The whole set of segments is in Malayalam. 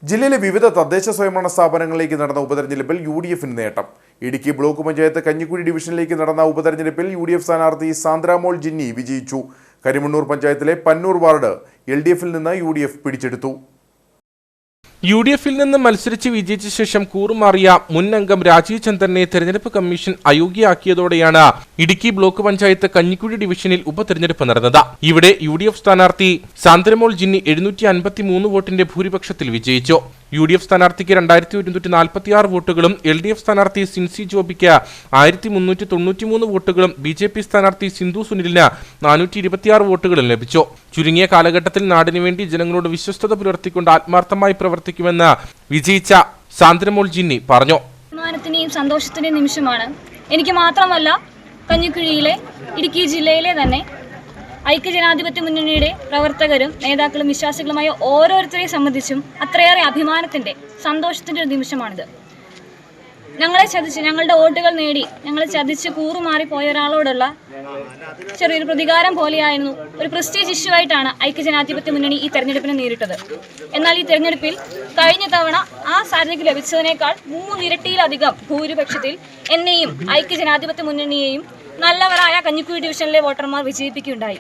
ജില്ലയിലെ വിവിധ തദ്ദേശ സ്വയംഭരണ സ്ഥാപനങ്ങളിലേക്ക് നടന്ന ഉപതെരഞ്ഞെടുപ്പിൽ യുഡിഎഫിന് നേട്ടം. ഇടുക്കി ബ്ലോക്ക് പഞ്ചായത്ത് കഞ്ഞിക്കുഴി ഡിവിഷനിലേക്ക് നടന്ന ഉപതെരഞ്ഞെടുപ്പിൽ യുഡിഎഫ് സ്ഥാനാർത്ഥി സാന്ദ്രാമോൾ ജിന്നി വിജയിച്ചു. കരിമണ്ണൂർ പഞ്ചായത്തിലെ പന്നൂർ വാർഡ് എൽഡിഎഫിൽ നിന്ന് യുഡിഎഫ് പിടിച്ചെടുത്തു. യുഡിഎഫിൽ നിന്ന് മത്സരിച്ച് വിജയിച്ച ശേഷം കൂറുമാറിയ മുൻ അംഗം രാജീവ് ചന്ദ്രനെ തെരഞ്ഞെടുപ്പ് കമ്മീഷൻ അയോഗ്യയാക്കിയതോടെയാണ് ഇടുക്കി ബ്ലോക്ക് പഞ്ചായത്ത് കഞ്ഞിക്കുഴി ഡിവിഷനിൽ ഉപതെരഞ്ഞെടുപ്പ് നടന്നത്. ഇവിടെ യുഡിഎഫ് സ്ഥാനാർത്ഥി സാന്ദ്രമോൾ ജിന്നി 753 വോട്ടിന്റെ ഭൂരിപക്ഷത്തിൽ വിജയിച്ചു. യുഡിഎഫ് സ്ഥാനാർത്ഥിക്ക് 2146 വോട്ടുകളും എൽഡിഎഫ് സ്ഥാനാർത്ഥി സിൻസി ജോബിക്ക് 1393 വോട്ടുകളും ബിജെപി സ്ഥാനാർത്ഥി സിന്ധു സുനിലിന് 426 വോട്ടുകളും ലഭിച്ചു. ചുരുങ്ങിയ കാലഘട്ടത്തിൽ നാടിനു വേണ്ടി ജനങ്ങളോട് വിശ്വസ്തത പുലർത്തിക്കൊണ്ട് ആത്മാർത്ഥമായി പ്രവർത്തിക്കുമെന്ന് വിജയിച്ച സാന്ദ്രമോൾ ജിന്നി പറഞ്ഞു. അഭിമാനത്തിന്റെയും സന്തോഷത്തിന്റെയും നിമിഷമാണ്. എനിക്ക് മാത്രമല്ല, കഞ്ഞിക്കുഴിയിലെ ഇടുക്കി ജില്ലയിലെ തന്നെ ഐക്യജനാധിപത്യ മുന്നണിയുടെ പ്രവർത്തകരും നേതാക്കളും വിശ്വാസികളുമായ ഓരോരുത്തരെ സംബന്ധിച്ചും അത്രയേറെ അഭിമാനത്തിൻ്റെ സന്തോഷത്തിൻ്റെ ഒരു നിമിഷമാണിത്. ഞങ്ങളെ ചതിച്ച് ഞങ്ങളുടെ വോട്ടുകൾ നേടി ഞങ്ങളെ ചതിച്ച് കൂറുമാറിപ്പോയ ഒരാളോടുള്ള ചെറിയൊരു പ്രതികാരം പോലെയായിരുന്നു, ഒരു പ്രസ്റ്റീജ് ഇഷ്യൂ ആയിട്ടാണ് ഐക്യജനാധിപത്യ മുന്നണി ഈ തെരഞ്ഞെടുപ്പിനെ നേരിട്ടത്. എന്നാൽ ഈ തെരഞ്ഞെടുപ്പിൽ കഴിഞ്ഞ തവണ ആ സാധ്യതയ്ക്ക് ലഭിച്ചതിനേക്കാൾ 3 ഇരട്ടിയിലധികം ഭൂരിപക്ഷത്തിൽ എന്നെയും ഐക്യജനാധിപത്യ മുന്നണിയെയും നല്ലവരായ കഞ്ഞിക്കുഴി ഡിവിഷനിലെ വോട്ടർമാർ വിജയിപ്പിക്കുകയുണ്ടായി.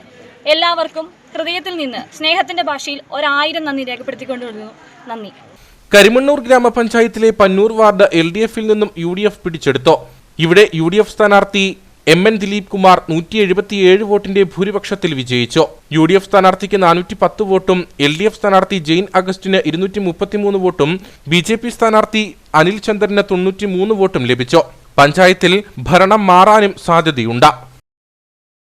എല്ലാവർക്കും ഹൃദയത്തിൽ നിന്ന് സ്നേഹത്തിന്റെ ഭാഷയിൽ 1000 നന്ദി രേഖപ്പെടുത്തിക്കൊണ്ടുവരുന്നു. നന്ദി. കരിമണ്ണൂർ ഗ്രാമപഞ്ചായത്തിലെ പന്നൂർ വാർഡ് എൽഡിഎഫിൽ നിന്നും യുഡിഎഫ് പിടിച്ചെടുത്തു. ഇവിടെ യുഡിഎഫ് സ്ഥാനാർത്ഥി MN ദിലീപ് കുമാർ 177 വോട്ടിന്റെ ഭൂരിപക്ഷത്തിൽ വിജയിച്ചു. യുഡിഎഫ് സ്ഥാനാർത്ഥിക്ക് 410 വോട്ടും എൽഡിഎഫ് സ്ഥാനാർത്ഥി ജെയിൻ അഗസ്റ്റിന് 233 വോട്ടും ബിജെപി സ്ഥാനാർത്ഥി അനിൽ ചന്ദ്രന് 93 വോട്ടും ലഭിച്ചു. പഞ്ചായത്തിൽ ഭരണം മാറാനും സാധ്യതയുണ്ട്.